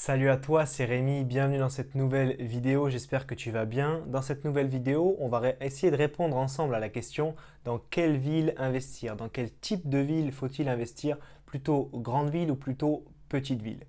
Salut à toi, c'est Rémi, bienvenue dans cette nouvelle vidéo, j'espère que tu vas bien. Dans cette nouvelle vidéo, on va essayer de répondre ensemble à la question dans quelle ville investir, dans quel type de ville faut-il investir, plutôt grande ville ou plutôt petite ville.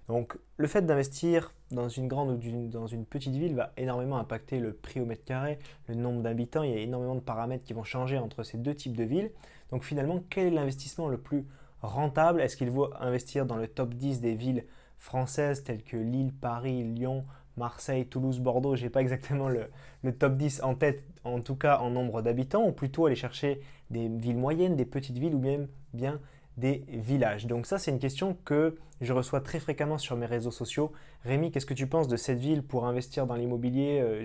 Donc le fait d'investir dans une grande ou dans une petite ville va énormément impacter le prix au mètre carré, le nombre d'habitants, il y a énormément de paramètres qui vont changer entre ces deux types de villes. Donc finalement, quel est l'investissement le plus rentable? Est-ce qu'il vaut investir dans le top 10 des villes françaises telles que Lille, Paris, Lyon, Marseille, Toulouse, Bordeaux? Je n'ai pas exactement le top 10 en tête, en tout cas en nombre d'habitants, ou plutôt aller chercher des villes moyennes, des petites villes ou même bien des villages. Donc ça, c'est une question que je reçois très fréquemment sur mes réseaux sociaux. Rémi, qu'est-ce que tu penses de cette ville pour investir dans l'immobilier?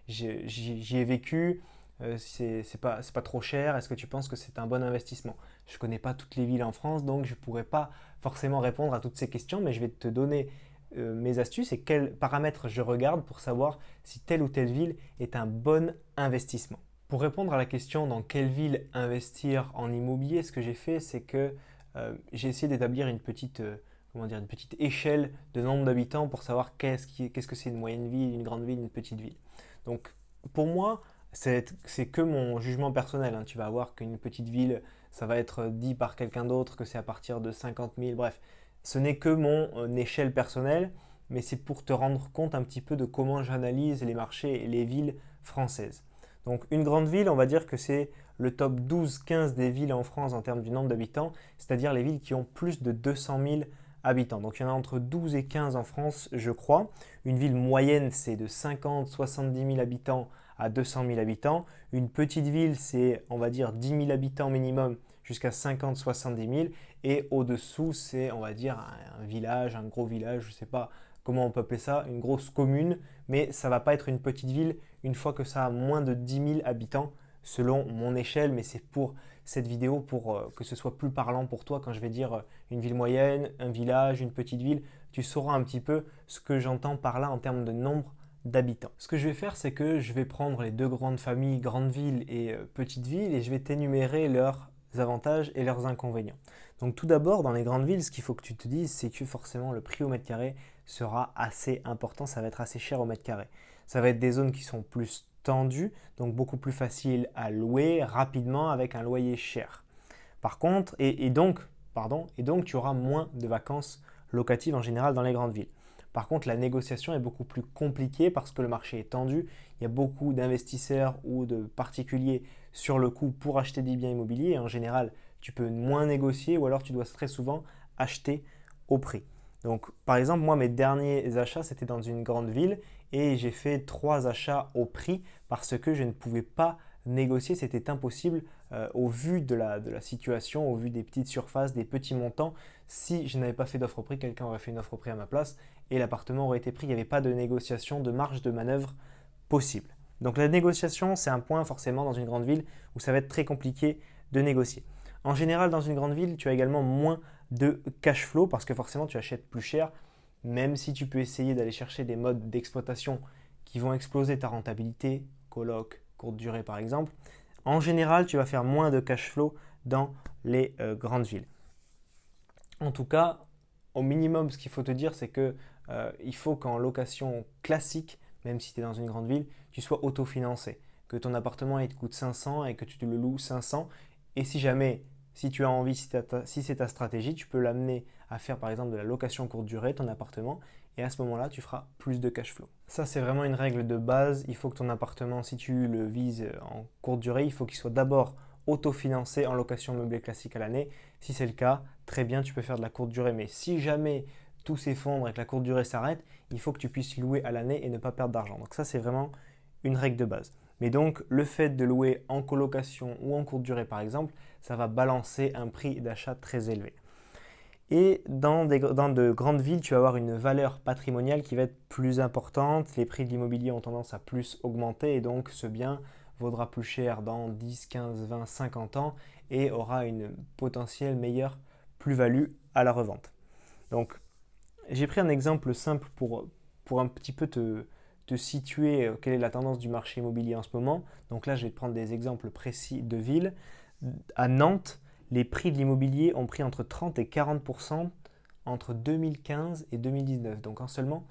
J'y ai vécu, c'est pas trop cher. Est-ce que tu penses que c'est un bon investissement? Je ne connais pas toutes les villes en France, donc je ne pourrais pas forcément répondre à toutes ces questions, mais je vais te donner mes astuces et quels paramètres je regarde pour savoir si telle ou telle ville est un bon investissement. Pour répondre à la question dans quelle ville investir en immobilier, ce que j'ai fait, c'est que j'ai essayé d'établir une petite échelle de nombre d'habitants pour savoir qu'est-ce que c'est une moyenne ville, une grande ville, une petite ville. Donc pour moi, c'est que mon jugement personnel, hein. Tu vas voir qu'une petite ville, ça va être dit par quelqu'un d'autre, que c'est à partir de 50 000, bref. Ce n'est que mon échelle personnelle, mais c'est pour te rendre compte un petit peu de comment j'analyse les marchés et les villes françaises. Donc une grande ville, on va dire que c'est le top 12-15 des villes en France en termes du nombre d'habitants, c'est-à-dire les villes qui ont plus de 200 000 habitants. Donc il y en a entre 12 et 15 en France, je crois. Une ville moyenne, c'est de 50-70 000 habitants à 200 000 habitants. Une petite ville, c'est, on va dire, 10 000 habitants minimum jusqu'à 50-70 000. Et au-dessous, c'est, on va dire, un village, un gros village, je ne sais pas comment on peut appeler ça, une grosse commune, mais ça ne va pas être une petite ville une fois que ça a moins de 10 000 habitants, selon mon échelle, mais c'est pour cette vidéo pour que ce soit plus parlant pour toi quand je vais dire une ville moyenne, un village, une petite ville, tu sauras un petit peu ce que j'entends par là en termes de nombre d'habitants. Ce que je vais faire, c'est que je vais prendre les deux grandes familles, grande ville et petite ville, et je vais t'énumérer leurs avantages et leurs inconvénients. Donc tout d'abord, dans les grandes villes, ce qu'il faut que tu te dises, c'est que forcément le prix au mètre carré sera assez important, ça va être assez cher au mètre carré. Ça va être des zones qui sont plus tendues, donc beaucoup plus faciles à louer rapidement avec un loyer cher. Par contre, et donc tu auras moins de vacances locatives en général dans les grandes villes. Par contre, la négociation est beaucoup plus compliquée parce que le marché est tendu. Il y a beaucoup d'investisseurs ou de particuliers sur le coup pour acheter des biens immobiliers. Et en général, tu peux moins négocier ou alors tu dois très souvent acheter au prix. Donc, par exemple, moi, mes derniers achats, c'était dans une grande ville et j'ai fait 3 achats au prix parce que je ne pouvais pas négocier, c'était impossible au vu de la situation, au vu des petites surfaces, des petits montants. Si je n'avais pas fait d'offre au prix, quelqu'un aurait fait une offre au prix à ma place et l'appartement aurait été pris. Il n'y avait pas de négociation, de marge de manœuvre possible. Donc la négociation, c'est un point forcément dans une grande ville où ça va être très compliqué de négocier. En général, dans une grande ville, tu as également moins de cash flow parce que forcément, tu achètes plus cher, même si tu peux essayer d'aller chercher des modes d'exploitation qui vont exploser ta rentabilité, coloc, courte durée par exemple. En général, tu vas faire moins de cash flow dans les grandes villes. En tout cas, au minimum, ce qu'il faut te dire, c'est que il faut qu'en location classique, même si tu es dans une grande ville, tu sois autofinancé. Que ton appartement il te coûte 500 et que tu te le loues 500. Et si jamais, si tu as envie, si c'est ta stratégie, tu peux l'amener à faire par exemple de la location courte durée, ton appartement, et à ce moment-là, tu feras plus de cash flow. Ça, c'est vraiment une règle de base. Il faut que ton appartement, si tu le vises en courte durée, il faut qu'il soit d'abord autofinancé en location meublée classique à l'année. Si c'est le cas, très bien, tu peux faire de la courte durée. Mais si jamais tout s'effondre et que la courte durée s'arrête, il faut que tu puisses louer à l'année et ne pas perdre d'argent. Donc ça, c'est vraiment une règle de base. Mais donc, le fait de louer en colocation ou en courte durée, par exemple, ça va balancer un prix d'achat très élevé. Et dans de grandes villes, tu vas avoir une valeur patrimoniale qui va être plus importante. Les prix de l'immobilier ont tendance à plus augmenter et donc ce bien vaudra plus cher dans 10, 15, 20, 50 ans et aura une potentielle meilleure plus-value à la revente. Donc, j'ai pris un exemple simple pour un petit peu te situer quelle est la tendance du marché immobilier en ce moment. Donc là, je vais te prendre des exemples précis de villes. À Nantes, les prix de l'immobilier ont pris entre 30 et 40% entre 2015 et 2019, donc en seulement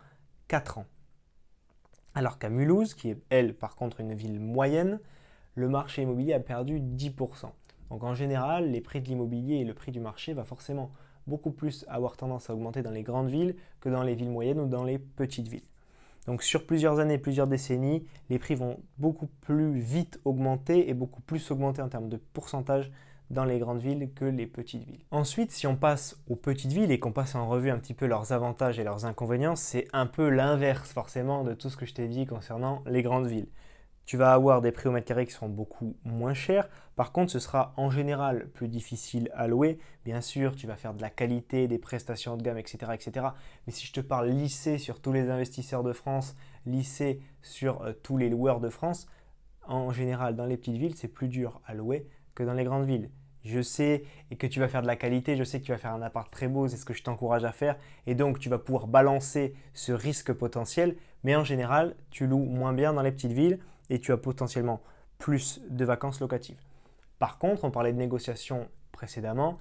4 ans. Alors qu'à Mulhouse, qui est elle par contre une ville moyenne, le marché immobilier a perdu 10%. Donc en général, les prix de l'immobilier et le prix du marché va forcément beaucoup plus avoir tendance à augmenter dans les grandes villes que dans les villes moyennes ou dans les petites villes. Donc sur plusieurs années, plusieurs décennies, les prix vont beaucoup plus vite augmenter et beaucoup plus augmenter en termes de pourcentage dans les grandes villes que les petites villes. Ensuite, si on passe aux petites villes et qu'on passe en revue un petit peu leurs avantages et leurs inconvénients, c'est un peu l'inverse forcément de tout ce que je t'ai dit concernant les grandes villes. Tu vas avoir des prix au mètre carré qui seront beaucoup moins chers. Par contre, ce sera en général plus difficile à louer. Bien sûr, tu vas faire de la qualité, des prestations de gamme, etc. etc. Mais si je te parle lissé sur tous les investisseurs de France, lissé sur tous les loueurs de France, en général, dans les petites villes, c'est plus dur à louer que dans les grandes villes. Je sais et que tu vas faire de la qualité, je sais que tu vas faire un appart très beau, c'est ce que je t'encourage à faire. Et donc, tu vas pouvoir balancer ce risque potentiel. Mais en général, tu loues moins bien dans les petites villes et tu as potentiellement plus de vacances locatives. Par contre, on parlait de négociation précédemment.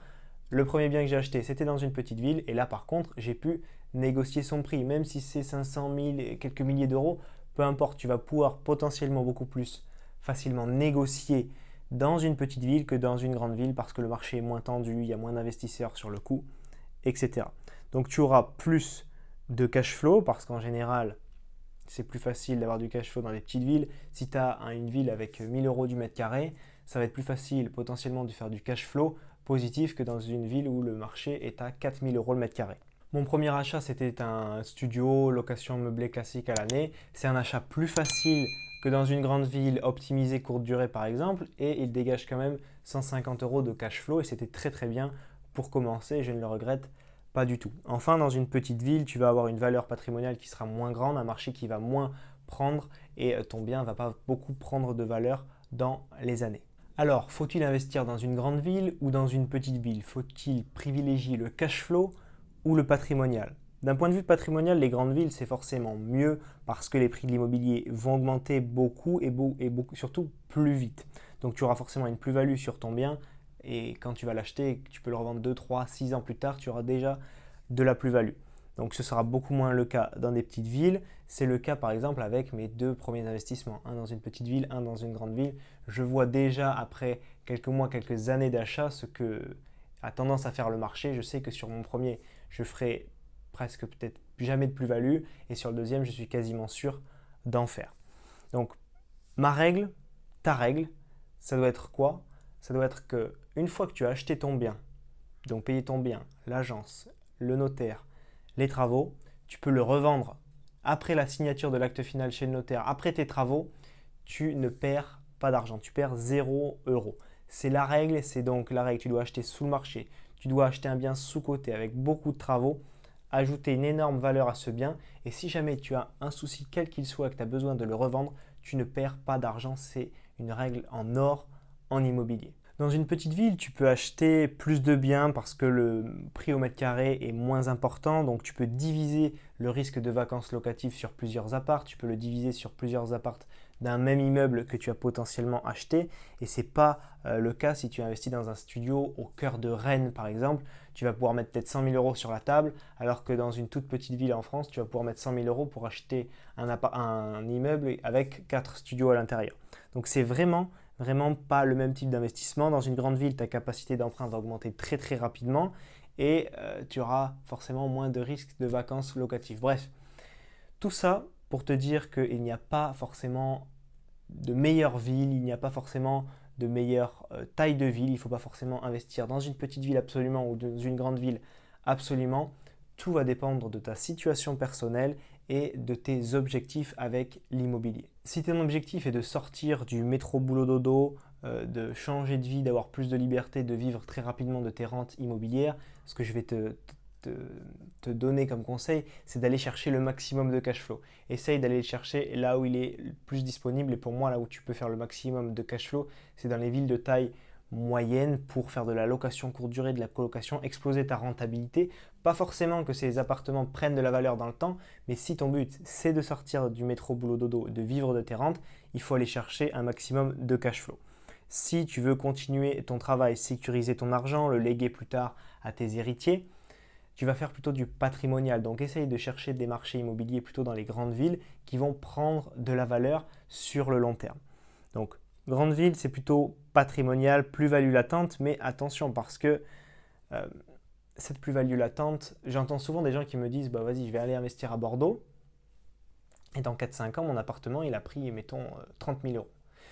Le premier bien que j'ai acheté, c'était dans une petite ville. Et là, par contre, j'ai pu négocier son prix. Même si c'est 500 000 et quelques milliers d'euros, peu importe, tu vas pouvoir potentiellement beaucoup plus facilement négocier dans une petite ville que dans une grande ville parce que le marché est moins tendu, il y a moins d'investisseurs sur le coup, etc. Donc tu auras plus de cash flow parce qu'en général, c'est plus facile d'avoir du cash flow dans les petites villes. Si tu as une ville avec 1000 euros du mètre carré, ça va être plus facile potentiellement de faire du cash flow positif que dans une ville où le marché est à 4000 euros le mètre carré. Mon premier achat, c'était un studio, location meublée classique à l'année. C'est un achat plus facile que dans une grande ville optimisée courte durée par exemple, et il dégage quand même 150 euros de cash flow et c'était très très bien pour commencer, je ne le regrette pas du tout. Enfin, dans une petite ville, tu vas avoir une valeur patrimoniale qui sera moins grande, un marché qui va moins prendre et ton bien ne va pas beaucoup prendre de valeur dans les années. Alors, faut-il investir dans une grande ville ou dans une petite ville? Faut-il privilégier le cash flow ou le patrimonial? D'un point de vue patrimonial, les grandes villes, c'est forcément mieux parce que les prix de l'immobilier vont augmenter beaucoup et surtout plus vite. Donc tu auras forcément une plus-value sur ton bien et quand tu vas l'acheter, tu peux le revendre 2, 3, 6 ans plus tard, tu auras déjà de la plus-value. Donc ce sera beaucoup moins le cas dans des petites villes. C'est le cas par exemple avec mes deux premiers investissements, un dans une petite ville, un dans une grande ville. Je vois déjà après quelques mois, quelques années d'achat ce que a tendance à faire le marché. Je sais que sur mon premier, je ferai presque peut-être jamais de plus-value et sur le deuxième, je suis quasiment sûr d'en faire. Donc ma règle, ta règle, ça doit être quoi? Ça doit être que une fois que tu as acheté ton bien, donc payer ton bien, l'agence, le notaire, les travaux, tu peux le revendre après la signature de l'acte final chez le notaire, après tes travaux, tu ne perds pas d'argent, tu perds 0 euros. C'est la règle, c'est donc la règle, tu dois acheter sous le marché, tu dois acheter un bien sous-coté avec beaucoup de travaux, ajouter une énorme valeur à ce bien et si jamais tu as un souci quel qu'il soit que tu as besoin de le revendre, tu ne perds pas d'argent, c'est une règle en or en immobilier. Dans une petite ville, tu peux acheter plus de biens parce que le prix au mètre carré est moins important. Donc tu peux diviser le risque de vacances locatives sur plusieurs apparts. Tu peux le diviser sur plusieurs apparts d'un même immeuble que tu as potentiellement acheté. Et ce n'est pas le cas si tu investis dans un studio au cœur de Rennes par exemple. Tu vas pouvoir mettre peut-être 100 000 euros sur la table alors que dans une toute petite ville en France, tu vas pouvoir mettre 100 000 euros pour acheter un immeuble avec 4 studios à l'intérieur. Donc c'est vraiment pas le même type d'investissement. Dans une grande ville, ta capacité d'emprunt va augmenter très très rapidement et tu auras forcément moins de risques de vacances locatives. Bref, tout ça pour te dire qu'il n'y a pas forcément de meilleure ville, il n'y a pas forcément de meilleure taille de ville, il ne faut pas forcément investir dans une petite ville absolument ou dans une grande ville absolument. Tout va dépendre de ta situation personnelle et de tes objectifs avec l'immobilier. Si ton objectif est de sortir du métro boulot dodo, de changer de vie, d'avoir plus de liberté, de vivre très rapidement de tes rentes immobilières, ce que je vais te donner comme conseil, c'est d'aller chercher le maximum de cash flow. Essaye d'aller le chercher là où il est le plus disponible et pour moi là où tu peux faire le maximum de cash flow, c'est dans les villes de taille moyenne pour faire de la location courte durée, de la colocation, exploser ta rentabilité. Pas forcément que ces appartements prennent de la valeur dans le temps, mais si ton but c'est de sortir du métro boulot dodo, de vivre de tes rentes, il faut aller chercher un maximum de cash flow. Si tu veux continuer ton travail, sécuriser ton argent, le léguer plus tard à tes héritiers, tu vas faire plutôt du patrimonial. Donc essaye de chercher des marchés immobiliers plutôt dans les grandes villes qui vont prendre de la valeur sur le long terme. Donc grande ville, c'est plutôt patrimonial, plus-value latente, mais attention parce que cette plus-value latente, j'entends souvent des gens qui me disent bah vas-y, je vais aller investir à Bordeaux et dans 4-5 ans, mon appartement, il a pris, mettons, 30 000 euros.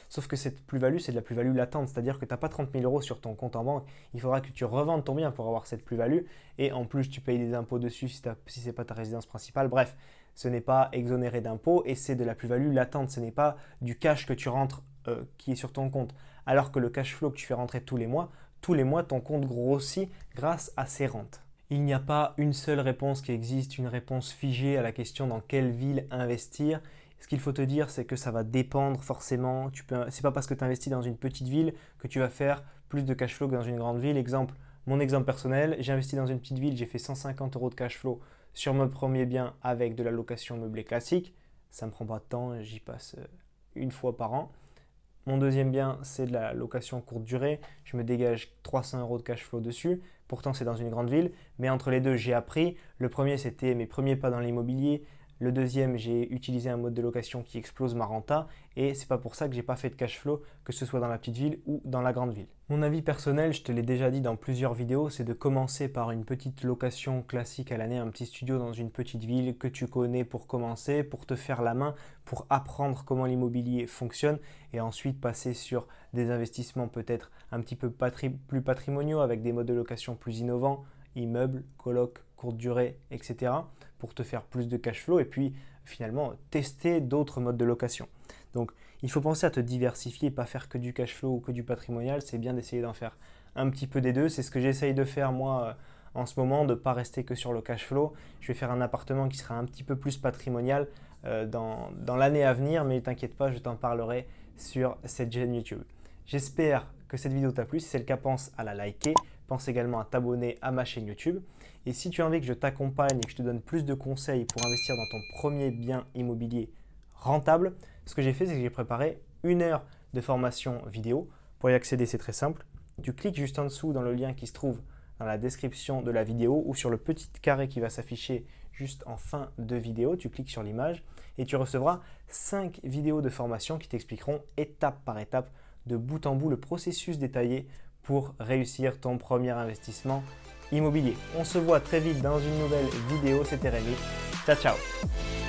Sauf que cette plus-value, c'est de la plus-value latente, c'est-à-dire que tu n'as pas 30 000 euros sur ton compte en banque. Il faudra que tu revendes ton bien pour avoir cette plus-value et en plus, tu payes des impôts dessus si ce n'est pas ta résidence principale. Bref, ce n'est pas exonéré d'impôts et c'est de la plus-value latente. Ce n'est pas du cash que tu rentres qui est sur ton compte. Alors que le cash flow que tu fais rentrer tous les mois, ton compte grossit grâce à ces rentes. Il n'y a pas une seule réponse qui existe, une réponse figée à la question dans quelle ville investir. Ce qu'il faut te dire, c'est que ça va dépendre forcément. Ce n'est pas parce que tu investis dans une petite ville que tu vas faire plus de cash flow que dans une grande ville. Mon exemple personnel, j'ai investi dans une petite ville, j'ai fait 150 euros de cash flow sur mon premier bien avec de la location meublée classique. Ça ne me prend pas de temps, j'y passe une fois par an. Mon deuxième bien, c'est de la location courte durée. Je me dégage 300 euros de cash flow dessus. Pourtant, c'est dans une grande ville. Mais entre les deux, j'ai appris. Le premier, c'était mes premiers pas dans l'immobilier. Le deuxième, j'ai utilisé un mode de location qui explose ma renta et c'est pas pour ça que j'ai pas fait de cash flow, que ce soit dans la petite ville ou dans la grande ville. Mon avis personnel, je te l'ai déjà dit dans plusieurs vidéos, c'est de commencer par une petite location classique à l'année, un petit studio dans une petite ville que tu connais pour commencer, pour te faire la main, pour apprendre comment l'immobilier fonctionne et ensuite passer sur des investissements peut-être un petit peu plus patrimoniaux avec des modes de location plus innovants, immeubles, colocs, courte durée, etc. pour te faire plus de cash flow et puis finalement tester d'autres modes de location. Donc il faut penser à te diversifier, pas faire que du cash flow ou que du patrimonial, c'est bien d'essayer d'en faire un petit peu des deux. C'est ce que j'essaye de faire moi en ce moment, de ne pas rester que sur le cash flow. Je vais faire un appartement qui sera un petit peu plus patrimonial dans l'année à venir, mais t'inquiète pas, je t'en parlerai sur cette chaîne YouTube. J'espère que cette vidéo t'a plu. Si c'est le cas, pense à la liker. Pense également à t'abonner à ma chaîne YouTube. Et si tu as envie que je t'accompagne et que je te donne plus de conseils pour investir dans ton premier bien immobilier rentable, ce que j'ai fait, c'est que j'ai préparé 1 heure de formation vidéo. Pour y accéder, c'est très simple. Tu cliques juste en dessous dans le lien qui se trouve dans la description de la vidéo ou sur le petit carré qui va s'afficher juste en fin de vidéo. Tu cliques sur l'image et tu recevras 5 vidéos de formation qui t'expliqueront étape par étape, de bout en bout, le processus détaillé pour réussir ton premier investissement immobilier. On se voit très vite dans une nouvelle vidéo. C'était Rémi. Ciao, ciao!